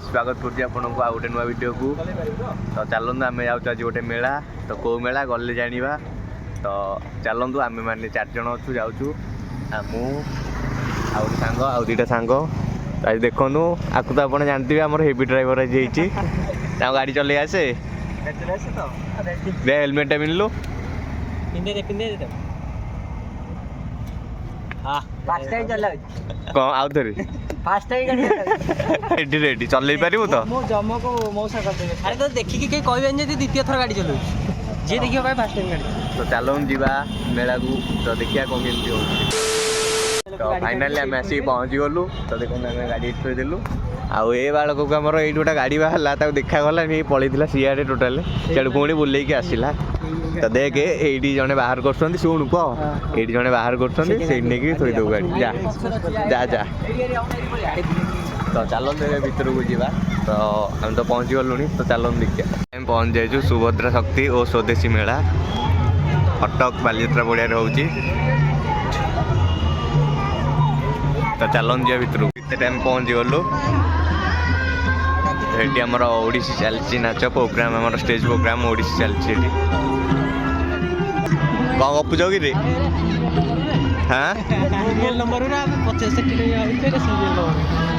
स्वागत करुँच आपको गोटे नुआ वीडियो को। तो चलतु आम जाऊँ आज गोटे मेला। तो कौ मेला गले जाना। तो चलतु आम मैंने 4 जन अच्छु जाऊँ सांग आ 2टा सांग। तो आज देखूँ आपको तो आप जानते आम हेवी ड्राइवर आज गाड़ी चल आसे हेलमेट पिंधलु कौन आउ थे रेडी रेडी चल पारू तो तो देखिए कहीं कहबेन जी द्वितीय थर गाड़ी चलो जी देखिए फास्ट टाइम गाड़ी। तो चलो जीवा मेला को। तो देखिए कौन केमती हो। तो फाइनाली आम आसिक पहुँची गलु। तो देखो आम गाड़ी थोदेलु आउ ए बालक को आमर ये गोटे गाड़ी बाहर देखागला पलैला सीआड़े टोटाल सीआड़े पुणी बुलेकी आसला। तो देख ये जड़े बाहर कर शुणु कह ये जड़े बाहर कर थोदेबू गाड़ी जा जा जा। तो चलते भीतर को जीवा। तो आम तो पहुँची गलुनी। तो चलो देखिए आम पहुँच जाइए सुभद्रा शक्ति और स्वदेशी मेला कटक बालीयात्रा पड़िया होची। तो चलन जा भीतर को टाइम पहुँची गलु। ये आमर ओडिसी चलती नाच प्रोग्राम आम स्टेज प्रोग्राम ओडिसी चलती कौन गपुच कि हाँ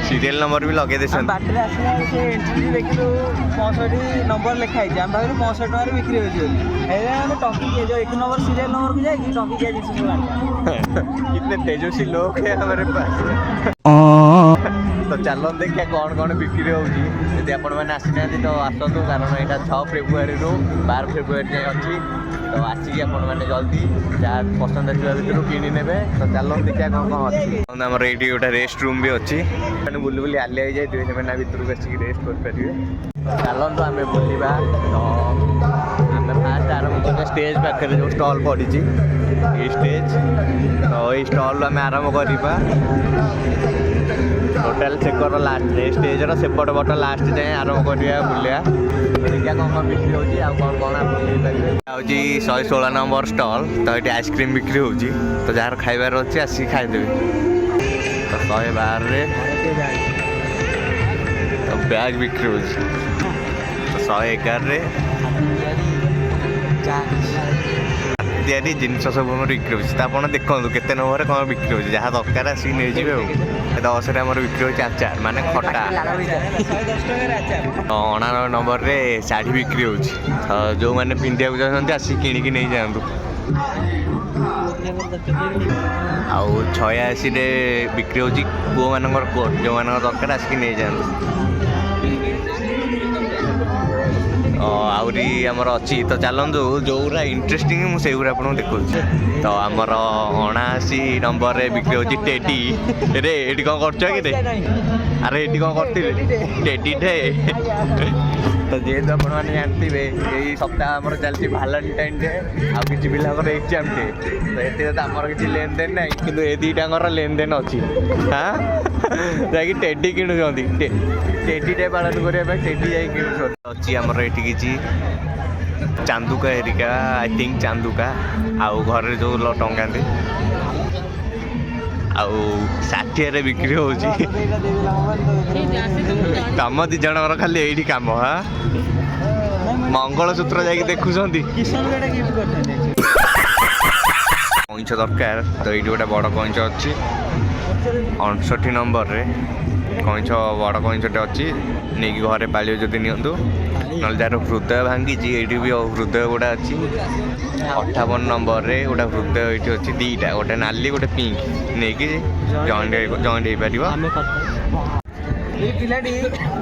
सीरियल नंबर भी लगे बाटे आसला देखिलु 65 नंबर लिखाई आम भाई 65 टकर बिक्री हो टंकी जो 1 नंबर सीरियल नंबर को जाएगी टंकी कितने तेजस्वी लोग हैं हमारे पास। तो चलो देखिए कौन कौन बिक्री होती आपण मैंने आसी ना तो आसतु कारण यहाँ 6 फेब्रुआरी रु 12 फेब्रुआरी जाए अच्छी। तो आसिक मैंने जल्दी जहाँ पसंद आसा भर किणी ने। तो चलो देखिए कौन कौन अच्छी आमर ये गोटे रेस्ट रूम भी अच्छी मैंने बुली बुली आलिया हो जाए से भितर को आसिक रेस्ट करेंगे। चलतु आम बुलवा। तो आम फास्ट आरम्भ कर स्टेज पाखे जो स्टल पड़ी स्टेज। तो ये स्टल आम आरम्भ करवा टोटाल सेकर लास्ट स्टेजर सेपट बट लास्ट जाए आरम्भ करवा बुलिया। देखिए कौन कौन बिक्री होगी आ कौन कौन आप हूँ 116 नंबर स्टल। तो ये आइसक्रीम बिक्री हो। तो जार खाइबार अच्छे आसिक खाईदेवी। तो 112 तो बैग बिक्री हो। तो 111 तैयारी जिनस सब बिक्री हो। तो आप देखो केते नंबर कौन बिक्री हो जहाँ दरकार आसिक नहीं जी। 10 बिक्री हो आचार माने खटा। 99 नंबर रे शाढ़ी बिक्री हो। जो मैंने पिंधिया चाहते आसिक किणिकी नहीं जातु। आउ 86 बिक्री हो पुओ मान कोट जो मान दरकार आसिक नहीं जातु। आहरी आमर अच्छी। तो चलतु जोरा इंटरेस्टिंग मुझे आपको देखा। तो आमर 79 नंबर रे बिक्री हो टेडी रे ये कौन कर अरे ये कौन कर टेडी टे। तो जेहेतु आपने जानते यही सप्ताह आम चलती भालेटाइन डे आ कि पिलाकर एग्जाम डे। तो ये तो आमर किसी लेन देन ना कि ये 2टाकर लेन देन अच्छी। हाँ जाकि टेडी किणुंट टेडी टे पालन करने टेडी जा कि अच्छी आमर ये किसी चांदुका हेरिका आई थिंक चांदुका आउ घर जो टंगा आउ 60 बिक्री हो। कम 2 जन खाली यही कम। हाँ मंगलसूत्र जा देखुं कईच दरकार। तो ये गोटे बड़ कईच अच्छी 59 नंबर रे कईच बड़ कईचटे अच्छी नहीं घरे पालियो जदि नियंतु ना जार हृदय भांगी ये भी हृदय गुड़ा अच्छी। 58 नंबर रे गोटे हृदय ये अच्छी 2टा गोटे नाली गोटे पिंक नहीं कि जॉइंट हो पिलाटी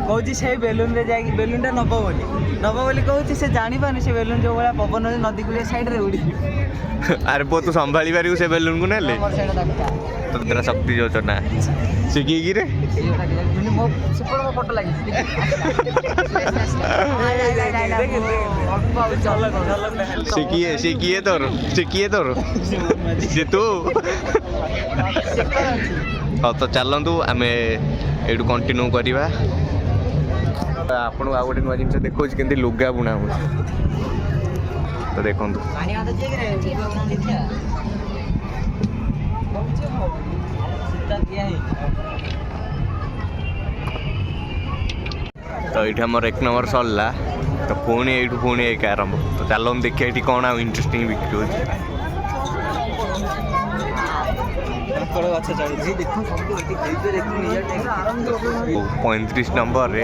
कौच से बेलून रे जाए बेलून टा नब बोली कहूँ से जानी पानी से बेलून जो भाया पवन नदी कूलिया साइड रे उड़ी। अरे पो तू संभाली पारू से बेलून को ना तो तेरा शक्ति जो ना शिखी रे शिखिए तोर सी तू। हाँ तो चलतु आम ये कंटिन्यू करवा। आपको आ गए नुआ जिन देखो कि लुगा बुणा हो। तो देखो तो ये आमर 1 नंबर सरला तो पुणी यू पुणी एक आरंभ तो चलो हम देखिए ये कौन आउ इंटरेस्टिंग बिक्री हो गछ चढ़ी देखो सब 35 नंबर रे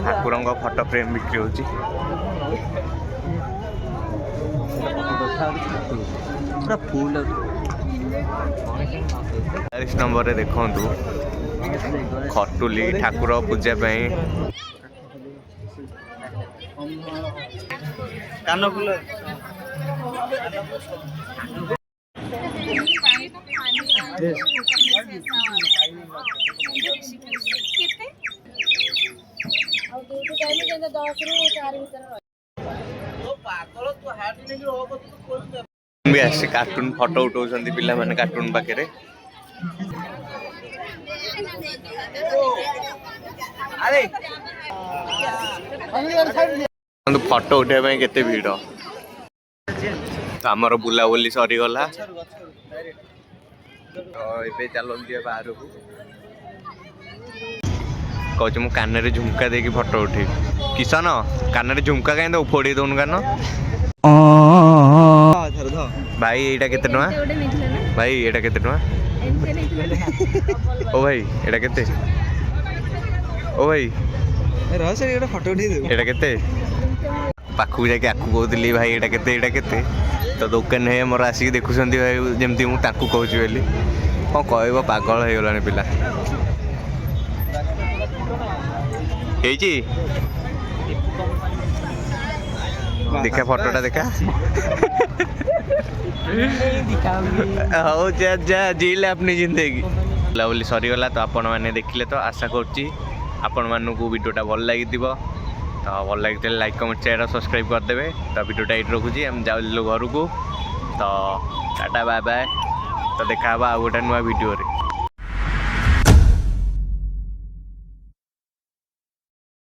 ठाकुर फोटो फ्रेम बिक्री हो पूरा फुल 40 नंबर रे देखु खटुली ठाकुर पूजा कान फुल भी आसे कार्टून फोटो उठाऊँ पिला माने कार्टून पाखे फोटो उठाई केते भीड़ तो आमर बुलाबुली सरीगला तो ये चलती बाहर को कौच मु कान रे झुमका देकी फोटो उठे किसान कान रे झुमका कहीं तो फोड़ी दौन कान भाई एटा केते टका भाई एटा केते टका ओ भाई एटा केते ओ भाई रह से एटा फोटो उठे दे एटा केते पाखु जाके आकु कहूली भाई एटा केते तो दुकान है मोर आसिक देखुंत भाई जमती मुझे कहूँ बोली कौन कह पागल हो गलानी पिला देखा फोटोटा देखा जा जा जीले अपनी जिंदगी बुलाबुली सरीगला तो आपण मैंने देखिले तो आशा करुच्ची आपण मानक वीडियोटा भल लगी तो भल लगी लाइक कमेंट शेयर सब्सक्राइब करदे तो वीडियोटा ये रखुची हम जाऊँ घर को तो टाटा बाय बाय तो देखा आ गोटे नुआ वीडियो रे।